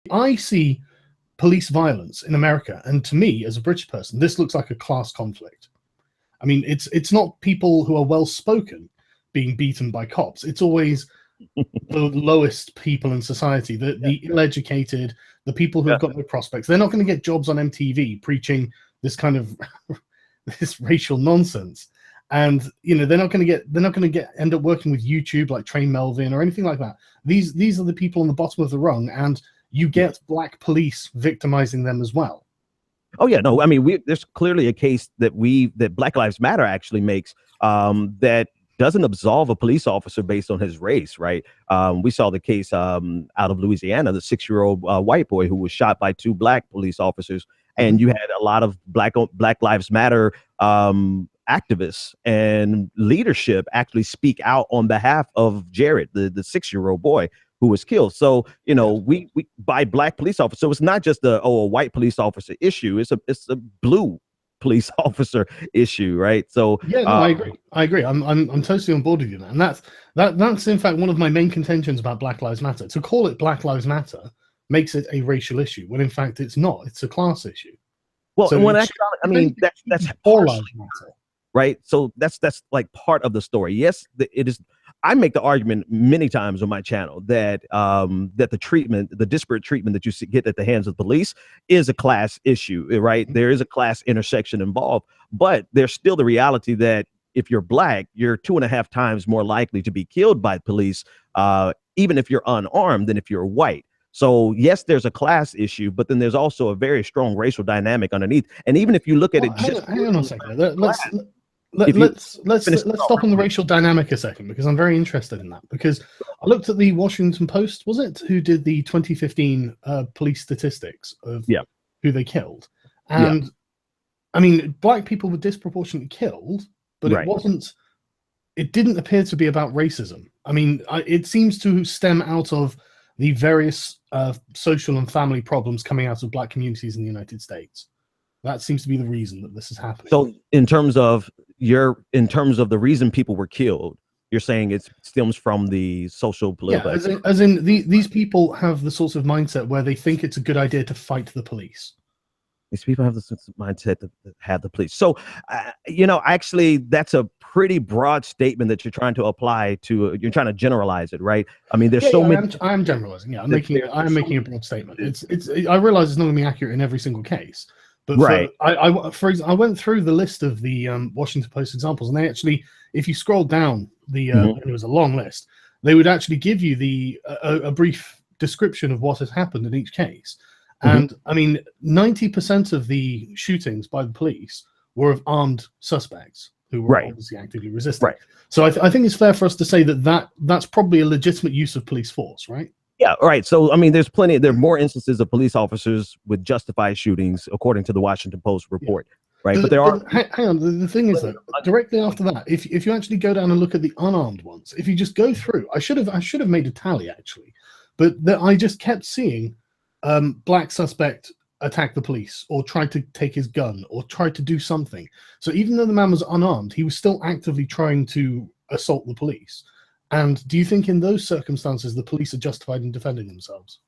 I see police violence in America, and to me, as a British person, this looks like a class conflict. I mean, it's not people who are well spoken being beaten by cops. It's always the lowest people in society, the ill-educated, the people who have got no prospects. They're not going to get jobs on MTV preaching this kind of this racial nonsense, and they're not going to end up working with YouTube like Train Melvin or anything like that. These are the people on the bottom of the rung, and you get black police victimizing them as well. Oh yeah, no, I mean, there's clearly a case that Black Lives Matter actually makes that doesn't absolve a police officer based on his race, right? We saw the case out of Louisiana, the 6-year-old white boy who was shot by 2 black police officers, and you had a lot of Black Lives Matter activists and leadership actually speak out on behalf of Jared, the 6-year-old boy who was killed. So, we by black police officers. So it's not just a white police officer issue. It's a blue police officer issue, right? So yeah, no, I agree. I'm totally on board with you there. And that's in fact one of my main contentions about Black Lives Matter. To call it Black Lives Matter makes it a racial issue, when in fact it's not. It's a class issue. Well, so that's all lives matter, right? So that's like part of the story. Yes, it is. I make the argument many times on my channel that the disparate treatment that you get at the hands of the police is a class issue, right? There is a class intersection involved, but there's still the reality that if you're black, you're 2.5 times more likely to be killed by police, even if you're unarmed, than if you're white. So yes, there's a class issue, but then there's also a very strong racial dynamic underneath. And even if you look at it, hang on a second. Let's stop on the racial dynamic a second, because I'm very interested in that. Because I looked at the Washington Post, was it, who did the 2015 police statistics of who they killed, and I mean, black people were disproportionately killed, but it didn't appear to be about racism. I mean, it seems to stem out of the various social and family problems coming out of black communities in the United States. That seems to be the reason that this is happening. So in terms of the reason people were killed, you're saying it stems from the social political. Yeah, as in these people have the sorts of mindset where they think it's a good idea to fight the police. These people have the sense of mindset to have the police. So, actually, that's a pretty broad statement that you're trying to apply to. You're trying to generalize it, right? I mean, there's so many. I'm generalizing. Yeah, I'm making a broad statement. I realize it's not going to be accurate in every single case. But for example, I went through the list of the Washington Post examples, and they actually, if you scroll down and it was a long list, they would actually give you a brief description of what has happened in each case. And I mean, 90% of the shootings by the police were of armed suspects who were obviously actively resisting. Right. So I think it's fair for us to say that's probably a legitimate use of police force, right? Yeah, right. So, I mean, there are more instances of police officers with justified shootings, according to the Washington Post report, right? But there are. Hang on. The thing is that directly after that, if you actually go down and look at the unarmed ones, if you just go through, I should have made a tally actually, but I just kept seeing black suspect attack the police, or tried to take his gun, or tried to do something. So even though the man was unarmed, he was still actively trying to assault the police. And do you think in those circumstances the police are justified in defending themselves?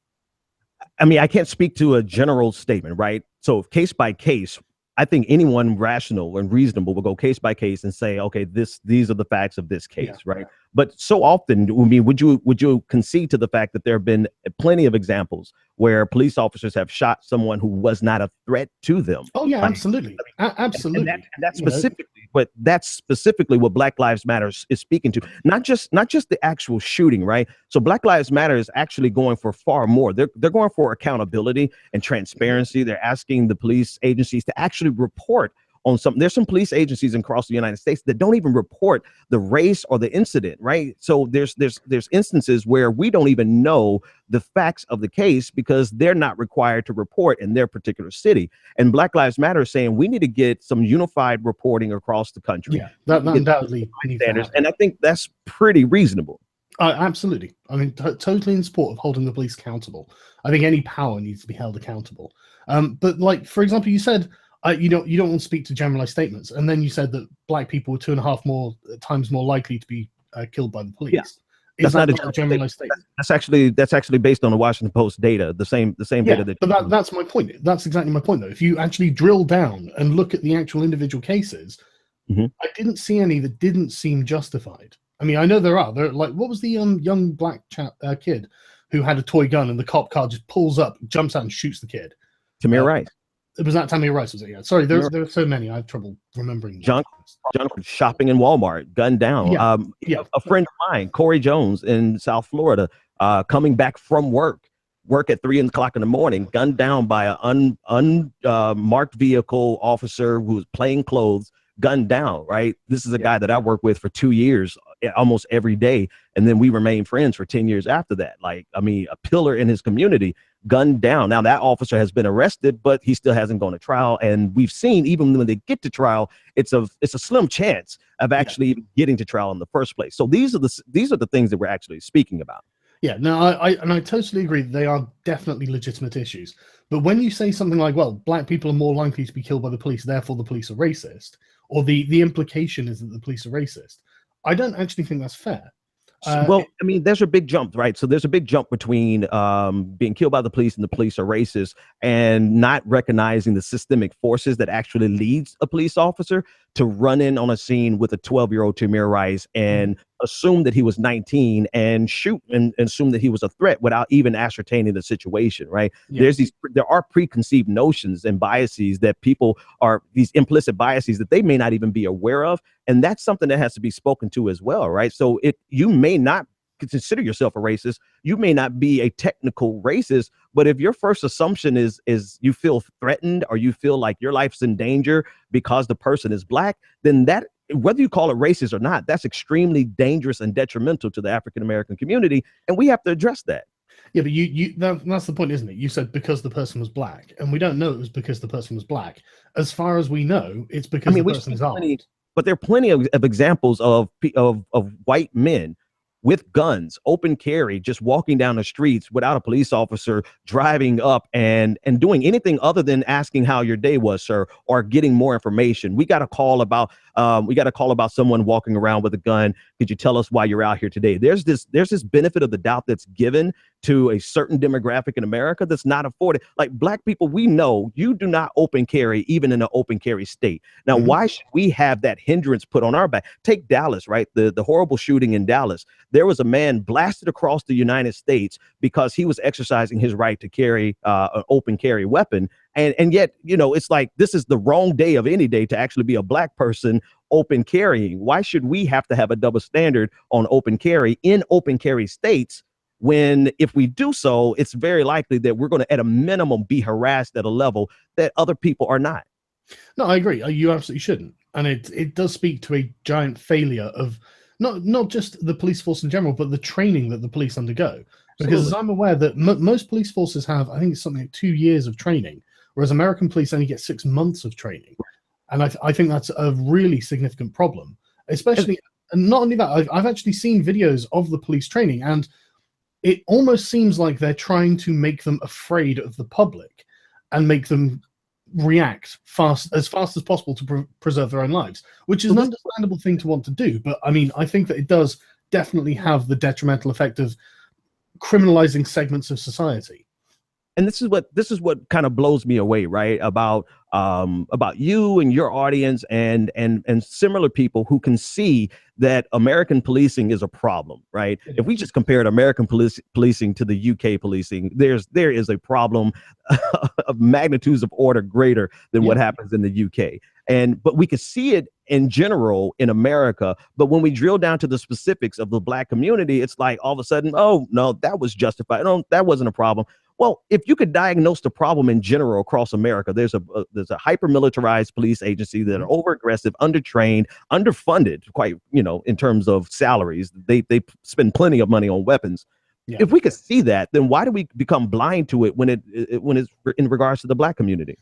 I mean, I can't speak to a general statement, right? So case by case, I think anyone rational and reasonable will go case by case and say, okay, these are the facts of this case, right? But so often, I mean, would you concede to the fact that there have been plenty of examples where police officers have shot someone who was not a threat to them? Oh yeah, absolutely, absolutely. And that's specifically what Black Lives Matter is speaking to. Not just the actual shooting, right? So Black Lives Matter is actually going for far more. They're going for accountability and transparency. They're asking the police agencies to actually report on something. There's some police agencies across the United States that don't even report the race or the incident, right? So there's instances where we don't even know the facts of the case because they're not required to report in their particular city. And Black Lives Matter is saying we need to get some unified reporting across the country. Yeah, that undoubtedly standards, and I think that's pretty reasonable. Absolutely. I mean, totally in support of holding the police accountable. I think any power needs to be held accountable. But like, for example, you said you don't want to speak to generalized statements, and then you said that black people were 2.5 times more likely to be killed by the police. Is That's that not a not a generalized statement? That's actually based on the Washington Post data, the same data that. But that's my point. That's exactly my point, though. If you actually drill down and look at the actual individual cases, I didn't see any that didn't seem justified. I mean, I know there are. Like, what was the young black kid who had a toy gun and the cop car just pulls up, jumps out and shoots the kid? Tamir Rice. It was that Tamir Rice, was it? Yeah. Sorry, there are so many. I have trouble remembering. John shopping in Walmart, gunned down. A friend of mine, Corey Jones in South Florida, coming back from work at 3 o'clock in the morning, gunned down by an unmarked vehicle officer who was plain clothes, gunned down, right? This is a guy that I worked with for 2 years, almost every day. And then we remained friends for 10 years after that. Like, I mean, a pillar in his community, gunned down. Now that officer has been arrested, but he still hasn't gone to trial. And we've seen, even when they get to trial, it's a slim chance of actually getting to trial in the first place. So these are the things that we're actually speaking about. Yeah, no, I totally agree. They are definitely legitimate issues. But when you say something like, well, black people are more likely to be killed by the police, therefore the police are racist, or the implication is that the police are racist, I don't actually think that's fair. Well, I mean, there's a big jump, right? So there's a big jump between being killed by the police and the police are racist, and not recognizing the systemic forces that actually leads a police officer to run in on a scene with a 12-year-old Tamir Rice and assume that he was 19 and shoot and assume that he was a threat without even ascertaining the situation, right? Yeah. There are preconceived notions and biases that people are, these implicit biases that they may not even be aware of. And that's something that has to be spoken to as well, right? So you may not consider yourself a racist, you may not be a technical racist, but if your first assumption is you feel threatened or you feel like your life's in danger because the person is black, then that, whether you call it racist or not, that's extremely dangerous and detrimental to the African-American community, and we have to address that. Yeah, but that's the point, isn't it? You said because the person was black, and we don't know it was because the person was black. As far as we know, it's because the person is armed. But there are plenty of examples of white men with guns, open carry, just walking down the streets without a police officer driving up and doing anything other than asking how your day was, sir, or getting more information. We got a call about someone walking around with a gun. Could you tell us why you're out here today? There's this benefit of the doubt that's given to a certain demographic in America that's not afforded. Like black people, we know you do not open carry even in an open carry state. Now, why should we have that hindrance put on our back? Take Dallas, right? The horrible shooting in Dallas. There was a man blasted across the United States because he was exercising his right to carry an open carry weapon. And yet, you know, it's like, this is the wrong day of any day to actually be a black person open carrying. Why should we have to have a double standard on open carry in open carry states, when if we do so, it's very likely that we're going to, at a minimum, be harassed at a level that other people are not? No, I agree. You absolutely shouldn't. And it does speak to a giant failure of not just the police force in general, but the training that the police undergo. Because as I'm aware that most police forces have, I think it's something like 2 years of training, whereas American police only get 6 months of training. And I think that's a really significant problem, especially, and not only that, I've actually seen videos of the police training, and it almost seems like they're trying to make them afraid of the public and make them react as fast as possible to preserve their own lives, which is an understandable thing to want to do. But I mean, I think that it does definitely have the detrimental effect of criminalizing segments of society. And this is what kind of blows me away, right? About you and your audience and similar people who can see that American policing is a problem, right? If we just compared American policing to the UK policing, there is a problem of magnitudes of order greater than what happens in the UK. But we could see it in general in America. But when we drill down to the specifics of the black community, it's like all of a sudden, oh no, that was justified. No, that wasn't a problem. Well, if you could diagnose the problem in general across America, there's a hyper-militarized police agency that are over-aggressive, undertrained, underfunded, quite, you know, in terms of salaries. They spend plenty of money on weapons. Yeah. If we could see that, then why do we become blind to it when it's in regards to the black community?